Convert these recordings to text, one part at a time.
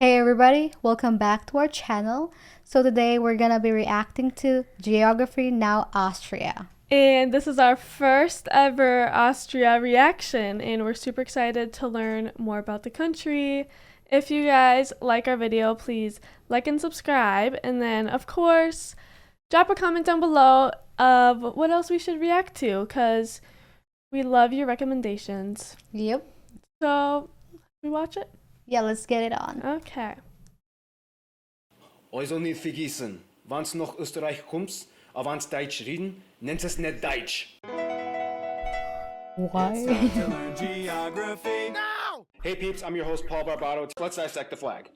Hey everybody, welcome back to our channel. So today we're gonna be reacting to Geography Now Austria. And this is our first ever Austria reaction, and we're super excited to learn more about the country. If you guys like our video, please like and subscribe, and then of course drop a comment down below of what else we should react to, because we love your recommendations. Yep. So we watch it? Yeah, let's get it on. Okay. Also nicht vergessen, wann's nach Österreich kommst, aber wann's Deutsch reden, nennt es nicht Deutsch. Why? Geography now! Hey peeps, I'm your host Paul Barbato. Let's dissect the flag.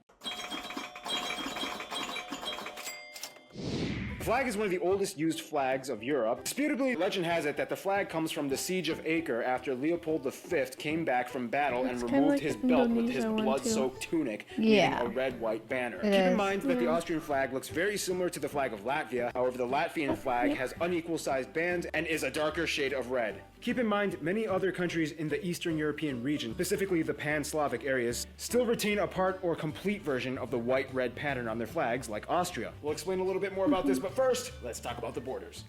The flag is one of the oldest used flags of Europe. Disputably, legend has it that the flag comes from the siege of Acre after Leopold V came back from battle and removed like his the belt with his Indonesia one, blood-soaked tunic, Yeah. leaving a red-white banner. It Keep in is. mind that the Austrian flag looks very similar to the flag of Latvia. However, the Latvian flag has unequal-sized bands and is a darker shade of red. Keep in mind, many other countries in the Eastern European region, specifically the Pan-Slavic areas, still retain a part or complete version of the white-red pattern on their flags, like Austria. We'll explain a little bit more about this, but first, let's talk about the borders.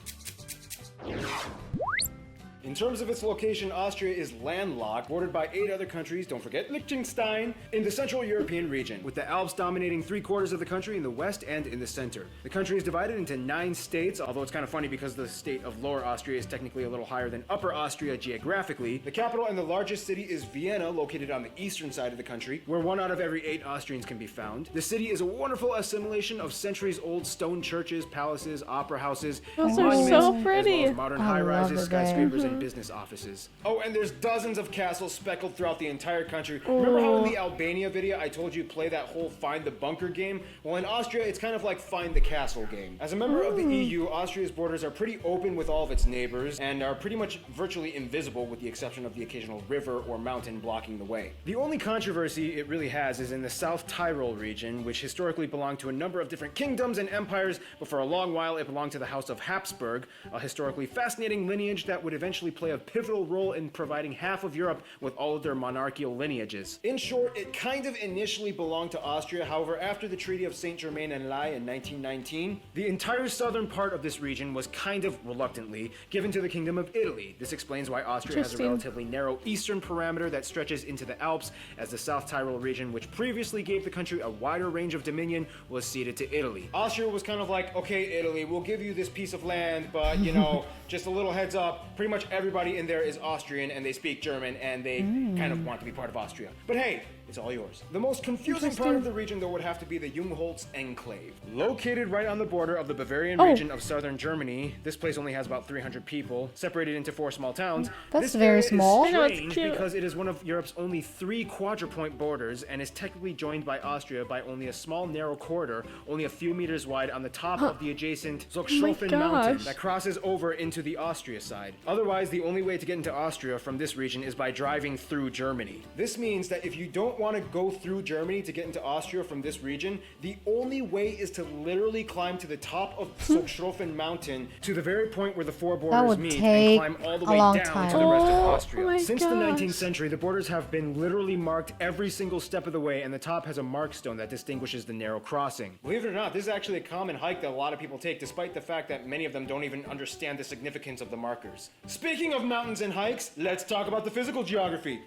In terms of its location, Austria is landlocked, bordered by 8 other countries, don't forget Liechtenstein, in the Central European region, with the Alps dominating 3/4 of the country in the west and in the center. The country is divided into 9 states, although it's kind of funny because the state of Lower Austria is technically a little higher than Upper Austria geographically. The capital and the largest city is Vienna, located on the eastern side of the country, where 1 out of every 8 Austrians can be found. The city is a wonderful assimilation of centuries-old stone churches, palaces, opera houses, Those and are monuments, so as pretty. well as modern I love high-rises, it there. skyscrapers, and business offices. Oh, and there's dozens of castles speckled throughout the entire country. Remember how in the Albania video I told you play that whole find the bunker game? Well, in Austria, it's kind of like find the castle game. As a member of the EU, Austria's borders are pretty open with all of its neighbors and are pretty much virtually invisible with the exception of the occasional river or mountain blocking the way. The only controversy it really has is in the South Tyrol region, which historically belonged to a number of different kingdoms and empires, but for a long while it belonged to the House of Habsburg, a historically fascinating lineage that would eventually play a pivotal role in providing half of Europe with all of their monarchical lineages. In short, it kind of initially belonged to Austria. However, after the Treaty of Saint-Germain-en-Laye in 1919, the entire southern part of this region was kind of reluctantly given to the Kingdom of Italy. This explains why Austria has a Interesting. relatively narrow eastern parameter that stretches into the Alps, as the South Tyrol region, which previously gave the country a wider range of dominion, was ceded to Italy. Austria was kind of like, okay, Italy, we'll give you this piece of land, but you know, just a little heads up, pretty much everybody in there is Austrian and they speak German and they kind of want to be part of Austria. But hey, it's all yours. The most confusing part of the region, though, would have to be the Jungholz Enclave. Located right on the border of the Bavarian region of southern Germany, this place only has about 300 people, separated into 4 small towns. That's This very area small. Is I know, it's strange cute. because it is one of Europe's only 3 quadrupoint borders and is technically joined by Austria by only a small narrow corridor, only a few meters wide on the top of the adjacent Zugspflofen mountain gosh. that crosses over into the Austria side. Otherwise, the only way to get into Austria from this region is by driving through Germany. This means that if you don't want to go through Germany to get into Austria from this region, the only way is to literally climb to the top of Zugspflofen mountain to the very point where the 4 borders would meet take and climb all the a way long down time. to the rest of Oh Austria. my Since the gosh. 19th century, the borders have been literally marked every single step of the way, and the top has a mark stone that distinguishes the narrow crossing. Believe it or not, this is actually a common hike that a lot of people take, despite the fact that many of them don't even understand the significance of the markers. Speaking of mountains and hikes, let's talk about the physical geography.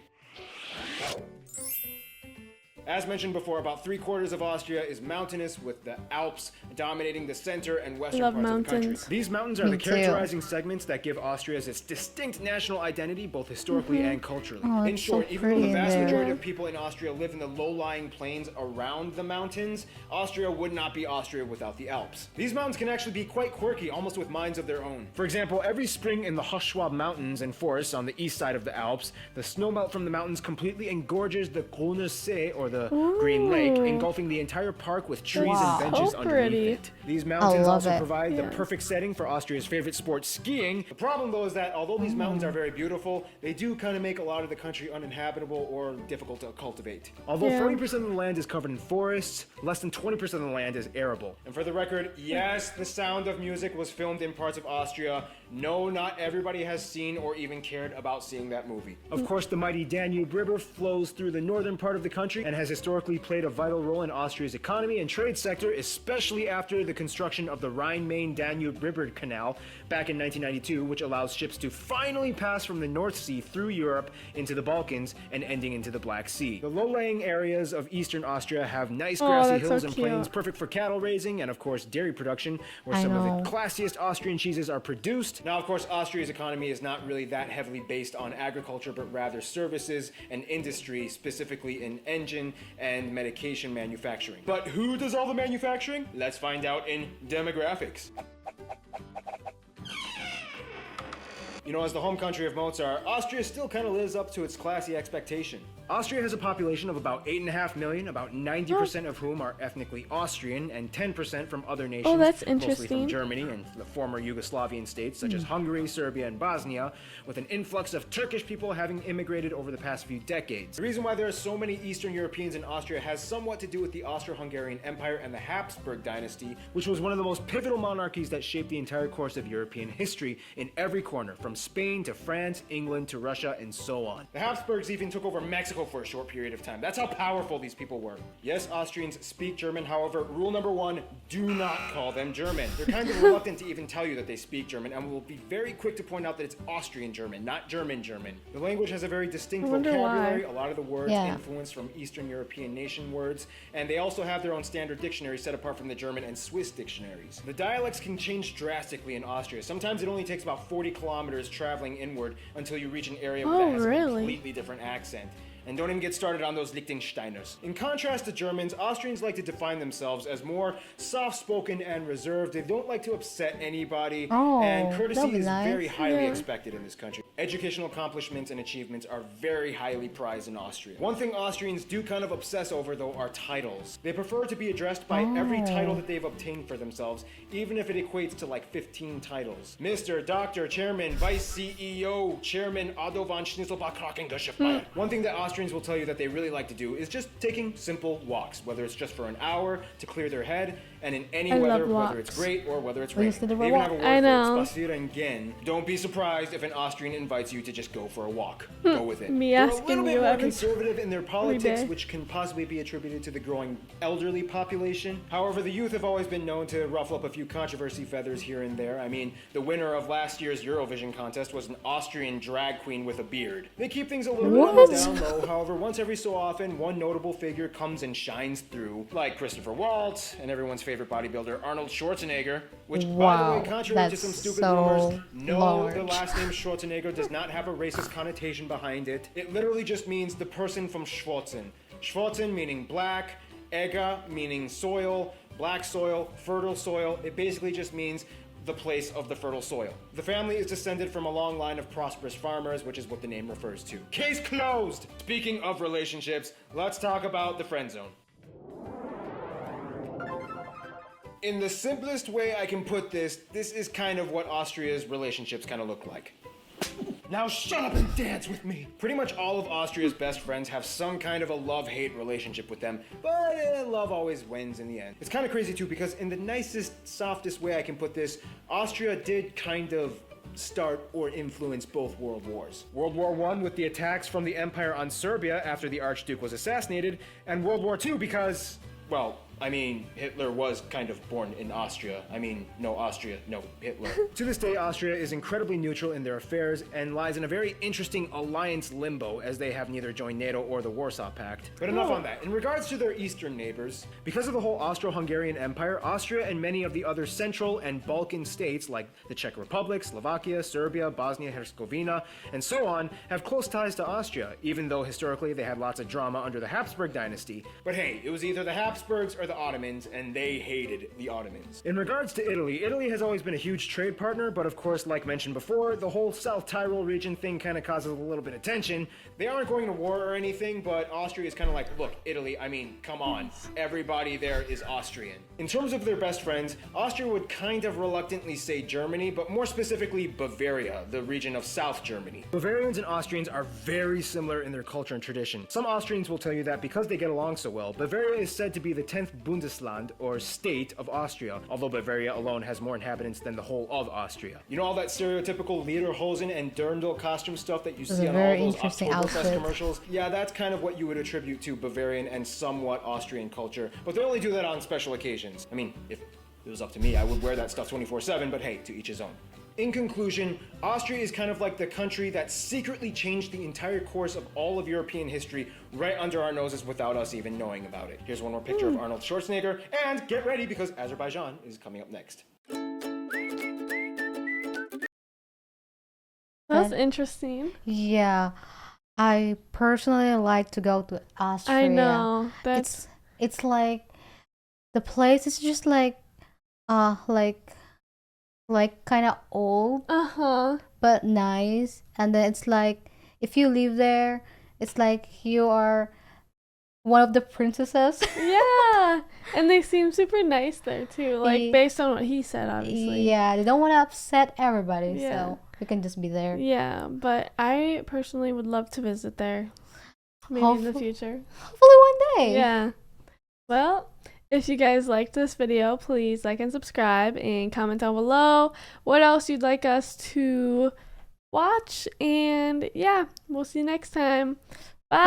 As mentioned before, about 3/4 of Austria is mountainous, with the Alps dominating the center and western Love parts of the country. mountains. These mountains are Me the too. characterizing segments that give Austria its distinct national identity, both historically and culturally. Oh, In it's so short, even though pretty the in vast there. majority of people in Austria live in the low-lying plains around the mountains, Austria would not be Austria without the Alps. These mountains can actually be quite quirky, almost with minds of their own. For example, every spring in the Hochschwab Mountains and forests on the east side of the Alps, the snowmelt from the mountains completely engorges the Grüner See, or the Green Lake, engulfing the entire park with trees Wow. and benches So underneath pretty. it. These mountains love also it. provide the Yes. perfect setting for Austria's favorite sport, skiing. The problem, though, is that although these mountains are very beautiful, they do kind of make a lot of the country uninhabitable or difficult to cultivate. Although Yeah. 40% of the land is covered in forests, less than 20% of the land is arable. And for the record, yes, The Sound of Music was filmed in parts of Austria. No, not everybody has seen or even cared about seeing that movie. Of course, the mighty Danube River flows through the northern part of the country and has historically played a vital role in Austria's economy and trade sector, especially after the construction of the Rhine-Main-Danube River Canal back in 1992, which allows ships to finally pass from the North Sea through Europe into the Balkans and ending into the Black Sea. The low-lying areas of eastern Austria have nice grassy that's hills so and cute. plains, perfect for cattle raising and, of course, dairy production, where some of the classiest Austrian cheeses are produced. Now, of course, Austria's economy is not really that heavily based on agriculture, but rather services and industry, specifically in engine and medication manufacturing. But who does all the manufacturing? Let's find out in demographics. You know, as the home country of Mozart, Austria still kind of lives up to its classy expectation. Austria has a population of about 8.5 million, about 90% of whom are ethnically Austrian and 10% from other nations, that's mostly interesting. from Germany and the former Yugoslavian states such as Hungary, Serbia, and Bosnia, with an influx of Turkish people having immigrated over the past few decades. The reason why there are so many Eastern Europeans in Austria has somewhat to do with the Austro-Hungarian Empire and the Habsburg dynasty, which was one of the most pivotal monarchies that shaped the entire course of European history in every corner, from Spain to France, England to Russia, and so on. The Habsburgs even took over Mexico for a short period of time. That's how powerful these people were. Yes, Austrians speak German, however, rule number one, do not call them German. They're kind of reluctant to even tell you that they speak German, and will be very quick to point out that it's Austrian German, not German German. The language has a very distinct I wonder vocabulary, why. a lot of the words Yeah. influenced from Eastern European nation words, and they also have their own standard dictionary set apart from the German and Swiss dictionaries. The dialects can change drastically in Austria. Sometimes it only takes about 40 kilometers traveling inward until you reach an area that has a completely different accent. And don't even get started on those Liechtensteiners. In contrast to Germans, Austrians like to define themselves as more soft-spoken and reserved. They don't like to upset anybody, and courtesy that'd be is nice. very highly expected in this country. Educational accomplishments and achievements are very highly prized in Austria. One thing Austrians do kind of obsess over, though, are titles. They prefer to be addressed by every title that they've obtained for themselves, even if it equates to like 15 titles. Mr., Doctor, Chairman, Vice CEO, Chairman, Otto von Schnitzelbach Krakengeschäftsführer. One thing that Austrians will tell you that they really like to do is just taking simple walks, whether it's just for an hour to clear their head, and in any weather, whether it's great or whether it's raining. used to They do a even have a walk. word I for know. it, spazieren gehen. Don't be surprised if an Austrian invites you to just go for a walk. Go with it. Me They're a asking little bit you more every- conservative in their politics, day. which can possibly be attributed to the growing elderly population. However, the youth have always been known to ruffle up a few controversy feathers here and there. I mean, the winner of last year's Eurovision contest was an Austrian drag queen with a beard. They keep things a little bit on the down low. However, once every so often, one notable figure comes and shines through, like Christopher Waltz and everyone's favorite bodybuilder Arnold Schwarzenegger, which, by the Wow, way, contrary to that's some stupid so rumors, no, large. the last name Schwarzenegger does not have a racist connotation behind it. It literally just means the person from Schwarzen. Schwarzen meaning black, Egger meaning soil, black soil, fertile soil. It basically just means the place of the fertile soil. The family is descended from a long line of prosperous farmers, which is what the name refers to. Case closed! Speaking of relationships, let's talk about the friend zone. In the simplest way I can put this, this is kind of what Austria's relationships kind of look like. Now shut up and dance with me! Pretty much all of Austria's best friends have some kind of a love-hate relationship with them, but love always wins in the end. It's kind of crazy too, because in the nicest, softest way I can put this, Austria did kind of start or influence both world wars. World War I with the attacks from the Empire on Serbia after the Archduke was assassinated, and World War II because, well, I mean, Hitler was kind of born in Austria. I mean, no Austria, no Hitler. To this day, Austria is incredibly neutral in their affairs and lies in a very interesting alliance limbo, as they have neither joined NATO or the Warsaw Pact. But enough on that. In regards to their eastern neighbors, because of the whole Austro-Hungarian Empire, Austria and many of the other Central and Balkan states like the Czech Republic, Slovakia, Serbia, Bosnia-Herzegovina, and so on, have close ties to Austria, even though historically they had lots of drama under the Habsburg dynasty. But hey, it was either the Habsburgs or the Ottomans, and they hated the Ottomans. In regards to Italy, Italy has always been a huge trade partner, but of course, like mentioned before, the whole South Tyrol region thing kind of causes a little bit of tension. They aren't going to war or anything, but Austria is kind of like, look, Italy, I mean, come on. Everybody there is Austrian. In terms of their best friends, Austria would kind of reluctantly say Germany, but more specifically Bavaria, the region of South Germany. Bavarians and Austrians are very similar in their culture and tradition. Some Austrians will tell you that because they get along so well, Bavaria is said to be the 10th Bundesland, or state of Austria, although Bavaria alone has more inhabitants than the whole of Austria. You know all that stereotypical Lederhosen and Dirndl costume stuff that you see a on very all those interesting Oktoberfest outfit. commercials? Yeah, that's kind of what you would attribute to Bavarian and somewhat Austrian culture, but they only do that on special occasions. I mean, if it was up to me, I would wear that stuff 24/7, but hey, to each his own. In conclusion, Austria is kind of like the country that secretly changed the entire course of all of European history right under our noses without us even knowing about it. Here's one more picture of Arnold Schwarzenegger, and get ready because Azerbaijan is coming up next. That's interesting. Yeah, I personally like to go to Austria. I know. That's It's like the place is just like uh like kind of old uh-huh. but nice, and then it's like if you live there, it's like you are one of the princesses. Yeah. And they seem super nice there too. Like Ye- based on what he said, obviously. Yeah, they don't want to upset everybody, Yeah. so we can just be there. Yeah, but I personally would love to visit there. Maybe in the Hopeful- future. Hopefully one day. Yeah. Well, if you guys liked this video, please like and subscribe and comment down below what else you'd like us to watch. And yeah, we'll see you next time. Bye.